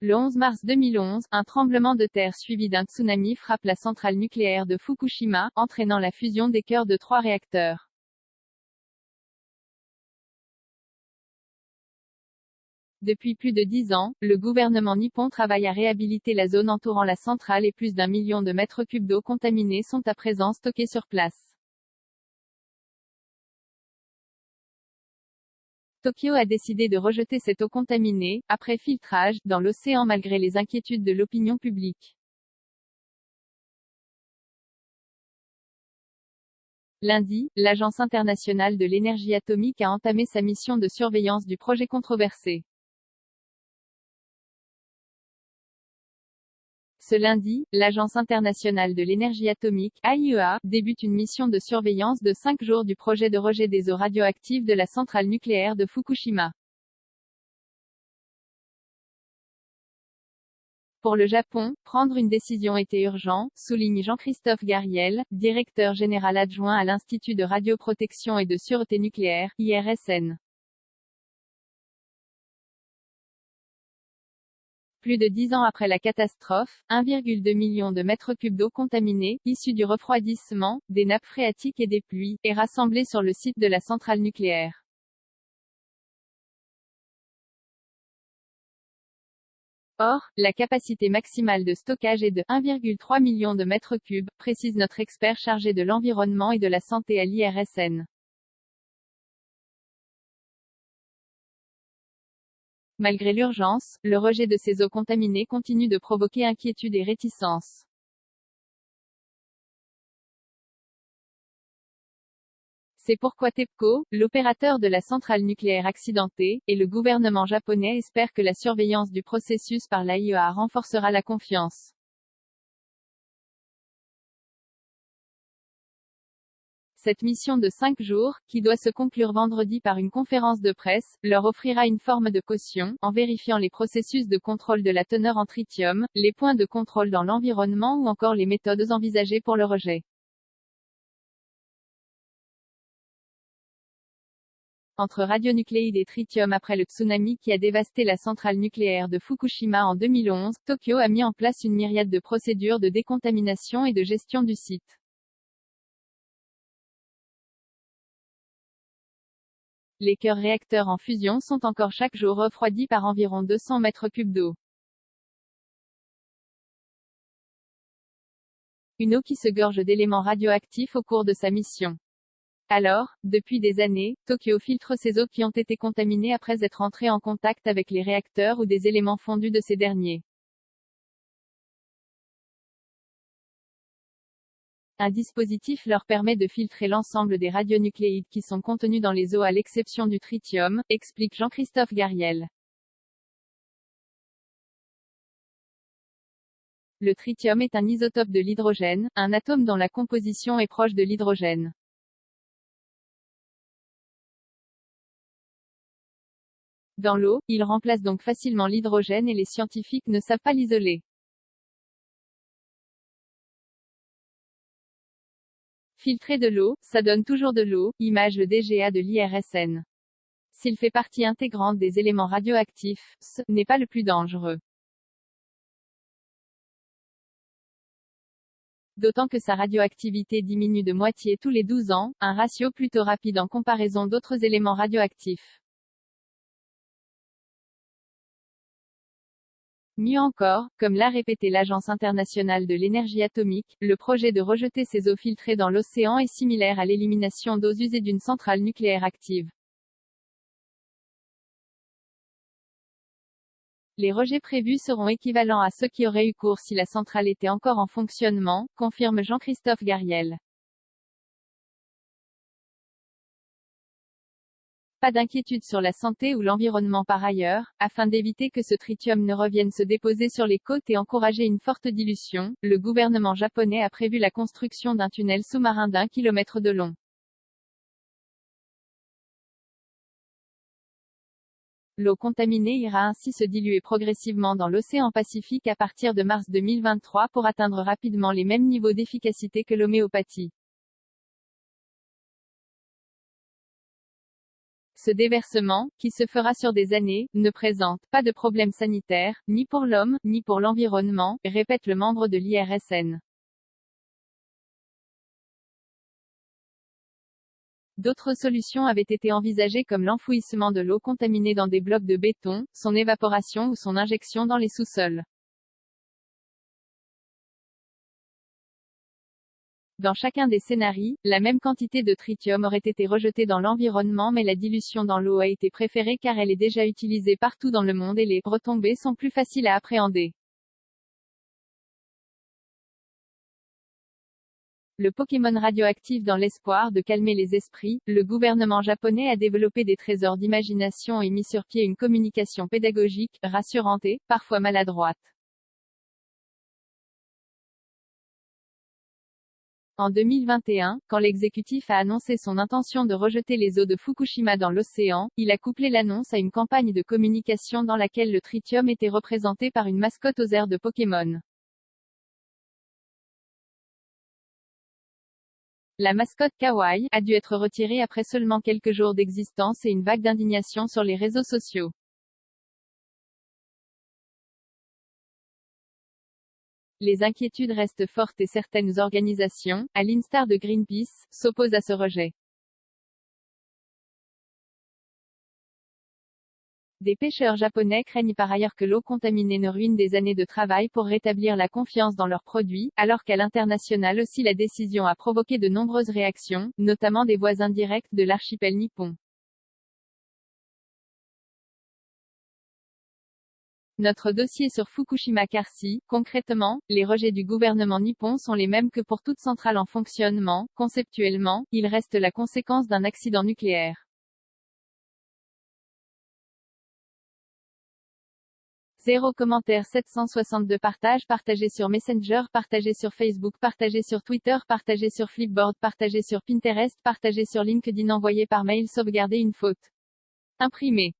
Le 11 mars 2011, un tremblement de terre suivi d'un tsunami frappe la centrale nucléaire de Fukushima, entraînant la fusion des cœurs de 3 réacteurs. Depuis plus de 10 ans, le gouvernement nippon travaille à réhabiliter la zone entourant la centrale et plus d'1 million de mètres cubes d'eau contaminée sont à présent stockés sur place. Tokyo a décidé de rejeter cette eau contaminée, après filtrage, dans l'océan malgré les inquiétudes de l'opinion publique. Lundi, l'Agence internationale de l'énergie atomique a entamé sa mission de surveillance du projet controversé. Ce lundi, l'Agence internationale de l'énergie atomique, AIEA, débute une mission de surveillance de 5 jours du projet de rejet des eaux radioactives de la centrale nucléaire de Fukushima. Pour le Japon, prendre une décision était urgent, souligne Jean-Christophe Gariel, directeur général adjoint à l'Institut de radioprotection et de sûreté nucléaire, IRSN. Plus de 10 ans après la catastrophe, 1,2 million de mètres cubes d'eau contaminée, issue du refroidissement, des nappes phréatiques et des pluies, est rassemblée sur le site de la centrale nucléaire. Or, la capacité maximale de stockage est de 1,3 million de mètres cubes, précise notre expert chargé de l'environnement et de la santé à l'IRSN. Malgré l'urgence, le rejet de ces eaux contaminées continue de provoquer inquiétude et réticence. C'est pourquoi TEPCO, l'opérateur de la centrale nucléaire accidentée, et le gouvernement japonais espèrent que la surveillance du processus par l'AIEA renforcera la confiance. Cette mission de 5 jours, qui doit se conclure vendredi par une conférence de presse, leur offrira une forme de caution, en vérifiant les processus de contrôle de la teneur en tritium, les points de contrôle dans l'environnement ou encore les méthodes envisagées pour le rejet. Entre radionucléides et tritium après le tsunami qui a dévasté la centrale nucléaire de Fukushima en 2011, Tokyo a mis en place une myriade de procédures de décontamination et de gestion du site. Les cœurs réacteurs en fusion sont encore chaque jour refroidis par environ 200 mètres cubes d'eau. Une eau qui se gorge d'éléments radioactifs au cours de sa mission. Alors, depuis des années, Tokyo filtre ces eaux qui ont été contaminées après être entrées en contact avec les réacteurs ou des éléments fondus de ces derniers. Un dispositif leur permet de filtrer l'ensemble des radionucléides qui sont contenus dans les eaux à l'exception du tritium, explique Jean-Christophe Gariel. Le tritium est un isotope de l'hydrogène, un atome dont la composition est proche de l'hydrogène. Dans l'eau, il remplace donc facilement l'hydrogène et les scientifiques ne savent pas l'isoler. Filtrer de l'eau, ça donne toujours de l'eau, image le DGA de l'IRSN. S'il fait partie intégrante des éléments radioactifs, ce n'est pas le plus dangereux. D'autant que sa radioactivité diminue de moitié tous les 12 ans, un ratio plutôt rapide en comparaison d'autres éléments radioactifs. Mieux encore, comme l'a répété l'Agence internationale de l'énergie atomique, le projet de rejeter ces eaux filtrées dans l'océan est similaire à l'élimination d'eaux usées d'une centrale nucléaire active. Les rejets prévus seront équivalents à ceux qui auraient eu cours si la centrale était encore en fonctionnement, confirme Jean-Christophe Gariel. Pas d'inquiétude sur la santé ou l'environnement par ailleurs, afin d'éviter que ce tritium ne revienne se déposer sur les côtes et encourager une forte dilution, le gouvernement japonais a prévu la construction d'un tunnel sous-marin d'1 kilomètre de long. L'eau contaminée ira ainsi se diluer progressivement dans l'océan Pacifique à partir de mars 2023 pour atteindre rapidement les mêmes niveaux d'efficacité que l'homéopathie. Ce déversement, qui se fera sur des années, ne présente pas de problème sanitaire, ni pour l'homme, ni pour l'environnement, répète le membre de l'IRSN. D'autres solutions avaient été envisagées comme l'enfouissement de l'eau contaminée dans des blocs de béton, son évaporation ou son injection dans les sous-sols. Dans chacun des scénarios, la même quantité de tritium aurait été rejetée dans l'environnement, mais la dilution dans l'eau a été préférée car elle est déjà utilisée partout dans le monde et les retombées sont plus faciles à appréhender. Le Pokémon radioactif. Dans l'espoir de calmer les esprits, le gouvernement japonais a développé des trésors d'imagination et mis sur pied une communication pédagogique, rassurante et, parfois maladroite. En 2021, quand l'exécutif a annoncé son intention de rejeter les eaux de Fukushima dans l'océan, il a couplé l'annonce à une campagne de communication dans laquelle le tritium était représenté par une mascotte aux airs de Pokémon. La mascotte Kawaii a dû être retirée après seulement quelques jours d'existence et une vague d'indignation sur les réseaux sociaux. Les inquiétudes restent fortes et certaines organisations, à l'instar de Greenpeace, s'opposent à ce rejet. Des pêcheurs japonais craignent par ailleurs que l'eau contaminée ne ruine des années de travail pour rétablir la confiance dans leurs produits, alors qu'à l'international aussi la décision a provoqué de nombreuses réactions, notamment des voisins directs de l'archipel nippon. Notre dossier sur Fukushima Karsi, concrètement, les rejets du gouvernement nippon sont les mêmes que pour toute centrale en fonctionnement. Conceptuellement, il reste la conséquence d'un accident nucléaire. Zéro commentaire 762 partagé sur Messenger, partagé sur Facebook, partagé sur Twitter, partagé sur Flipboard, partagé sur Pinterest, partagé sur LinkedIn, envoyé par mail, sauvegarder une faute. Imprimé.